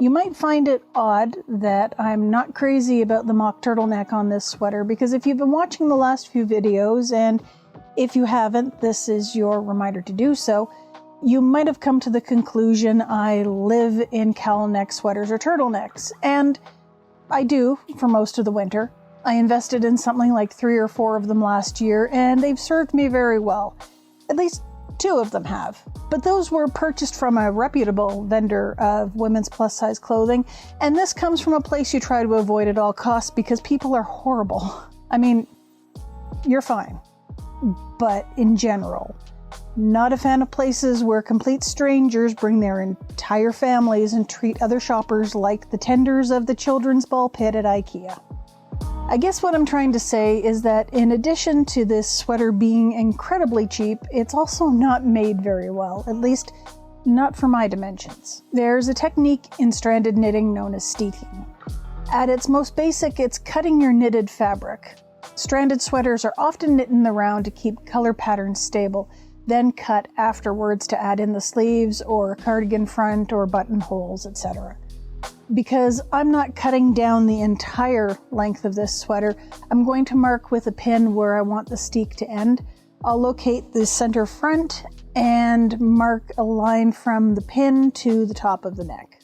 You might find it odd that I'm not crazy about the mock turtleneck on this sweater, because if you've been watching the last few videos, and if you haven't, this is your reminder to do so, you might have come to the conclusion I live in cowl neck sweaters or turtlenecks, and I do for most of the winter. I invested in something like 3 or 4 of them last year, and they've served me very well. At least 2 of them have. But those were purchased from a reputable vendor of women's plus-size clothing, and this comes from a place you try to avoid at all costs because people are horrible. I mean, you're fine. But in general, not a fan of places where complete strangers bring their entire families and treat other shoppers like the tenders of the children's ball pit at IKEA. I guess what I'm trying to say is that in addition to this sweater being incredibly cheap, it's also not made very well, at least not for my dimensions. There's a technique in stranded knitting known as steeking. At its most basic, it's cutting your knitted fabric. Stranded sweaters are often knit in the round to keep color patterns stable, then cut afterwards to add in the sleeves or cardigan front or buttonholes, etc. Because I'm not cutting down the entire length of this sweater, I'm going to mark with a pin where I want the steek to end. I'll locate the center front and mark a line from the pin to the top of the neck.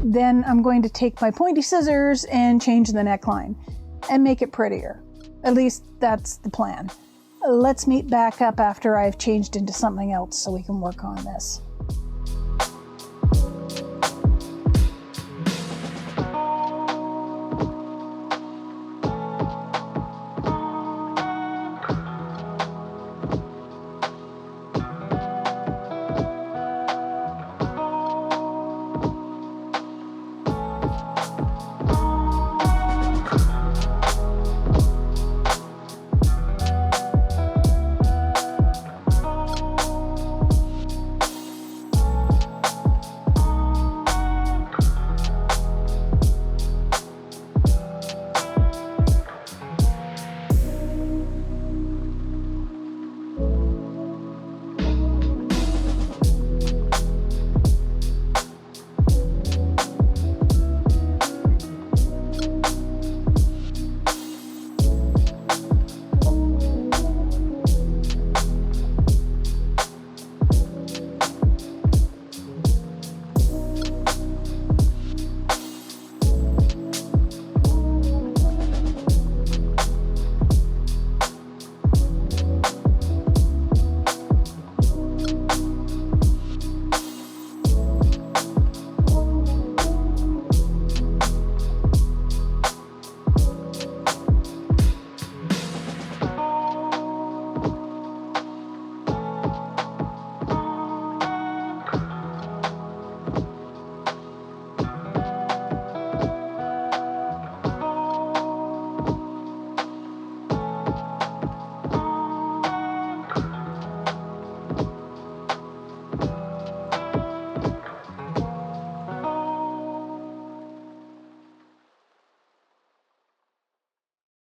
Then I'm going to take my pointy scissors and change the neckline and make it prettier. At least that's the plan. Let's meet back up after I've changed into something else so we can work on this.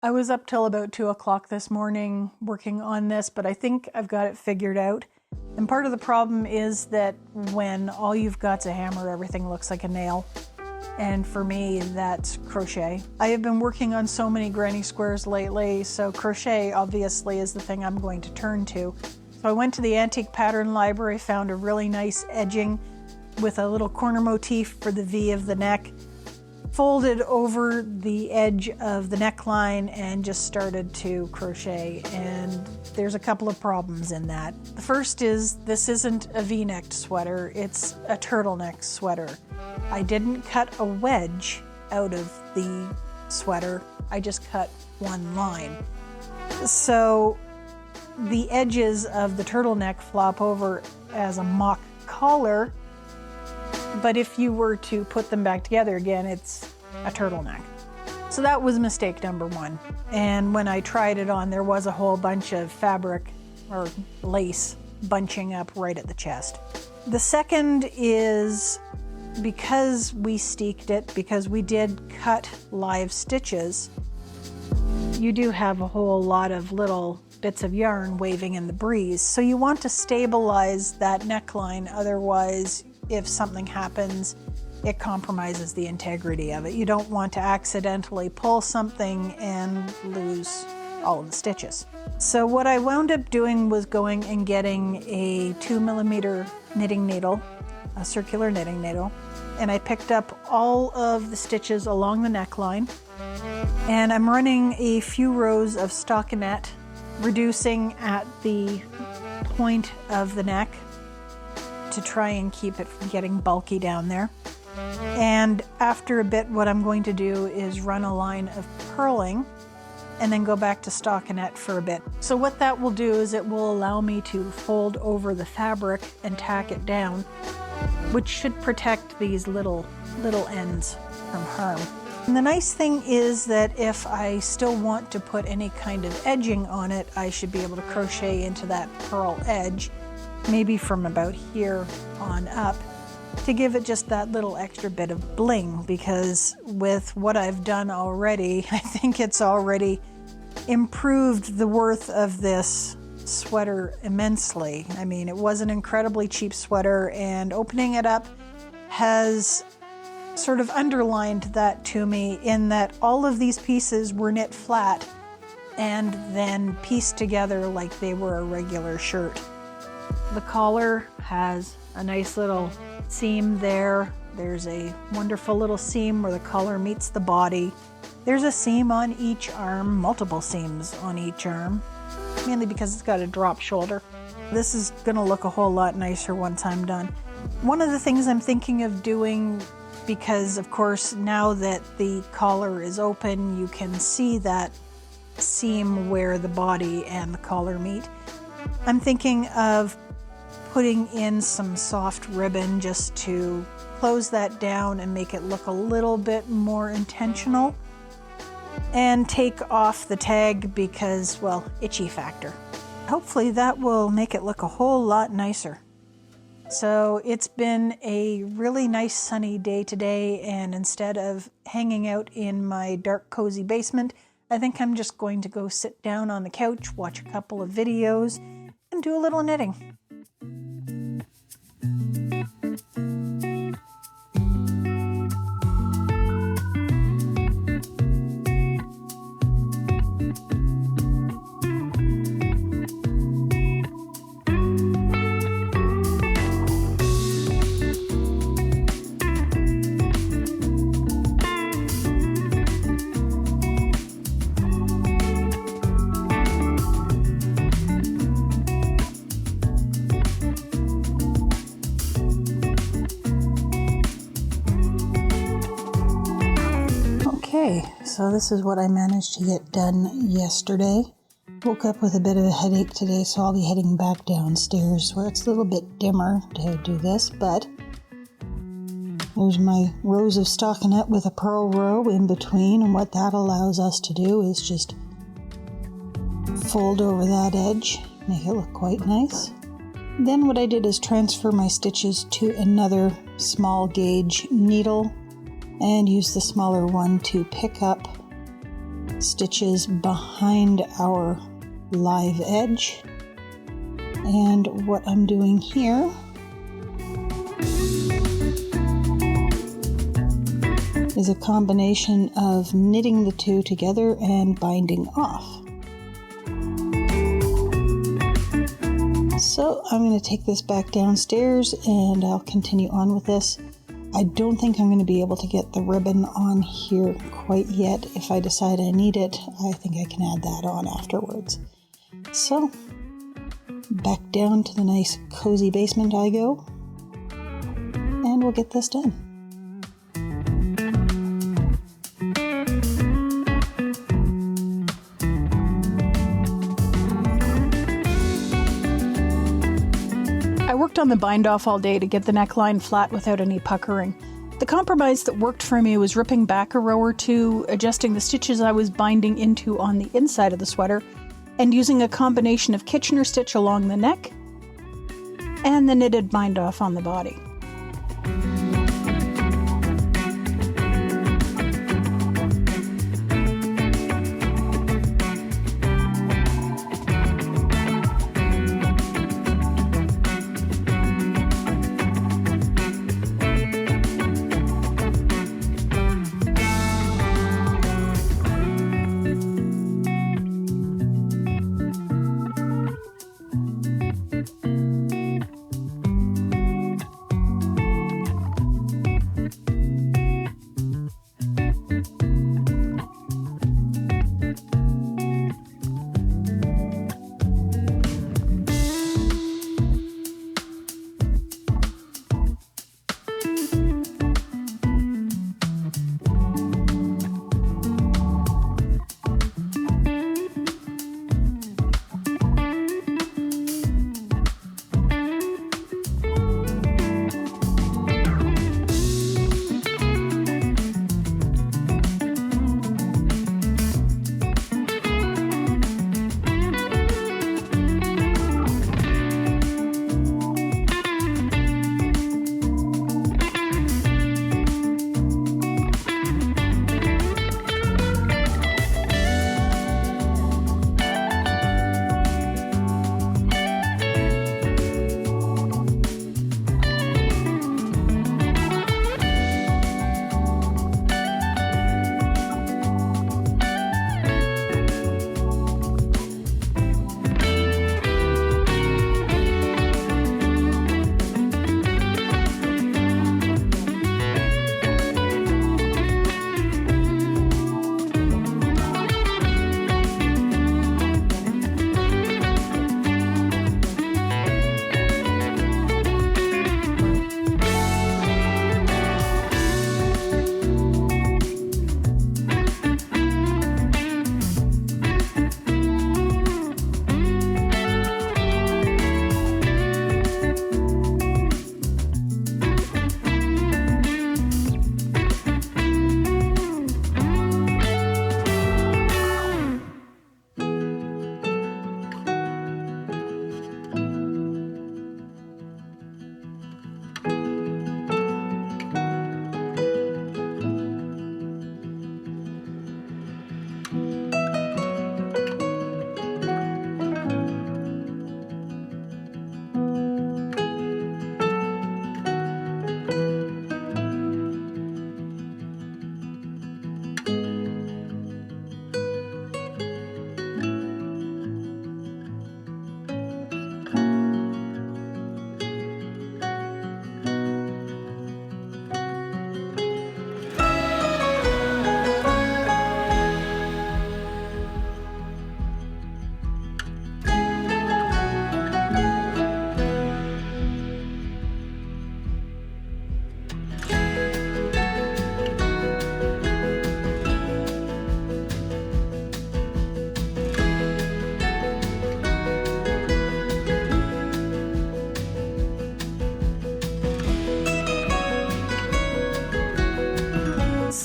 I was up till about 2 o'clock this morning working on this, but I think I've got it figured out. And part of the problem is that when all you've got's a hammer, everything looks like a nail. And for me, that's crochet. I have been working on so many granny squares lately, so crochet obviously is the thing I'm going to turn to. So I went to the antique pattern library, found a really nice edging with a little corner motif for the V of the neck, folded over the edge of the neckline and just started to crochet, and there's a couple of problems in that. The first is this isn't a V-necked sweater, it's a turtleneck sweater. I didn't cut a wedge out of the sweater, I just cut one line. So the edges of the turtleneck flop over as a mock collar, but if you were to put them back together again, it's a turtleneck. So that was mistake number 1. And when I tried it on, there was a whole bunch of fabric or lace bunching up right at the chest. The second is because we steeked it, because we did cut live stitches, you do have a whole lot of little bits of yarn waving in the breeze. So you want to stabilize that neckline, otherwise if something happens, it compromises the integrity of it. You don't want to accidentally pull something and lose all of the stitches. So what I wound up doing was going and getting a 2mm knitting needle, a circular knitting needle, and I picked up all of the stitches along the neckline, and I'm running a few rows of stockinette, reducing at the point of the neck to try and keep it from getting bulky down there. And after a bit, what I'm going to do is run a line of purling and then go back to stockinette for a bit. So what that will do is it will allow me to fold over the fabric and tack it down, which should protect these little ends from harm. And the nice thing is that if I still want to put any kind of edging on it, I should be able to crochet into that purl edge, maybe from about here on up, to give it just that little extra bit of bling, because with what I've done already, I think it's already improved the worth of this sweater immensely. I mean, it was an incredibly cheap sweater, and opening it up has sort of underlined that to me, in that all of these pieces were knit flat and then pieced together like they were a regular shirt. The collar has a nice little seam there. There's a wonderful little seam where the collar meets the body. There's a seam on each arm, multiple seams on each arm, mainly because it's got a drop shoulder. This is going to look a whole lot nicer once I'm done. One of the things I'm thinking of doing, because of course now that the collar is open, you can see that seam where the body and the collar meet. I'm thinking of putting in some soft ribbon just to close that down and make it look a little bit more intentional, and take off the tag because, well, itchy factor. Hopefully that will make it look a whole lot nicer. So it's been a really nice sunny day today, and instead of hanging out in my dark cozy basement, I think I'm just going to go sit down on the couch, watch a couple of videos, and do a little knitting. So this is what I managed to get done yesterday. Woke up with a bit of a headache today, so I'll be heading back downstairs where it's a little bit dimmer to do this, but there's my rows of stockinette with a purl row in between, and what that allows us to do is just fold over that edge, make it look quite nice. Then what I did is transfer my stitches to another small gauge needle and use the smaller one to pick up stitches behind our live edge. And what I'm doing here is a combination of knitting the two together and binding off. So I'm going to take this back downstairs and I'll continue on with this. I don't think I'm going to be able to get the ribbon on here quite yet. If I decide I need it, I think I can add that on afterwards. So, back down to the nice cozy basement I go, and we'll get this done. I worked on the bind off all day to get the neckline flat without any puckering. The compromise that worked for me was ripping back a row or two, adjusting the stitches I was binding into on the inside of the sweater, and using a combination of Kitchener stitch along the neck and the knitted bind off on the body.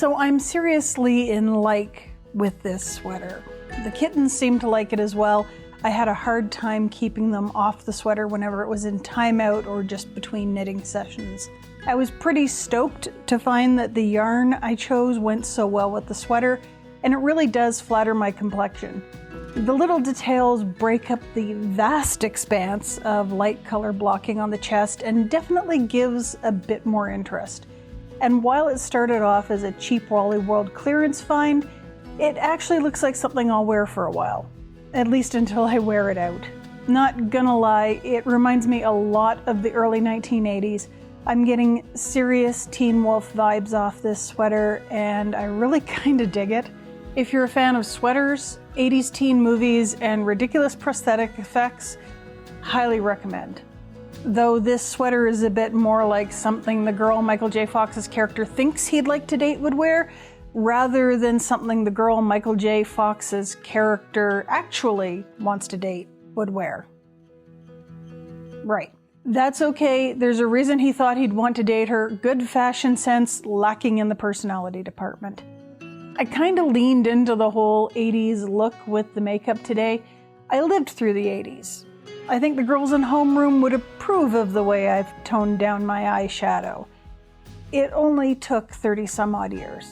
So I'm seriously in like with this sweater. The kittens seem to like it as well. I had a hard time keeping them off the sweater whenever it was in timeout or just between knitting sessions. I was pretty stoked to find that the yarn I chose went so well with the sweater, and it really does flatter my complexion. The little details break up the vast expanse of light color blocking on the chest and definitely gives a bit more interest. And while it started off as a cheap Wally World clearance find, it actually looks like something I'll wear for a while. At least until I wear it out. Not gonna lie, it reminds me a lot of the early 1980s. I'm getting serious Teen Wolf vibes off this sweater, and I really kinda dig it. If you're a fan of sweaters, 80s teen movies, and ridiculous prosthetic effects, highly recommend. Though this sweater is a bit more like something the girl Michael J. Fox's character thinks he'd like to date would wear, rather than something the girl Michael J. Fox's character actually wants to date would wear. Right. That's okay. There's a reason he thought he'd want to date her. Good fashion sense lacking in the personality department. I kind of leaned into the whole 80s look with the makeup today. I lived through the 80s. I think the girls in homeroom would approve of the way I've toned down my eyeshadow. It only took 30 some odd years.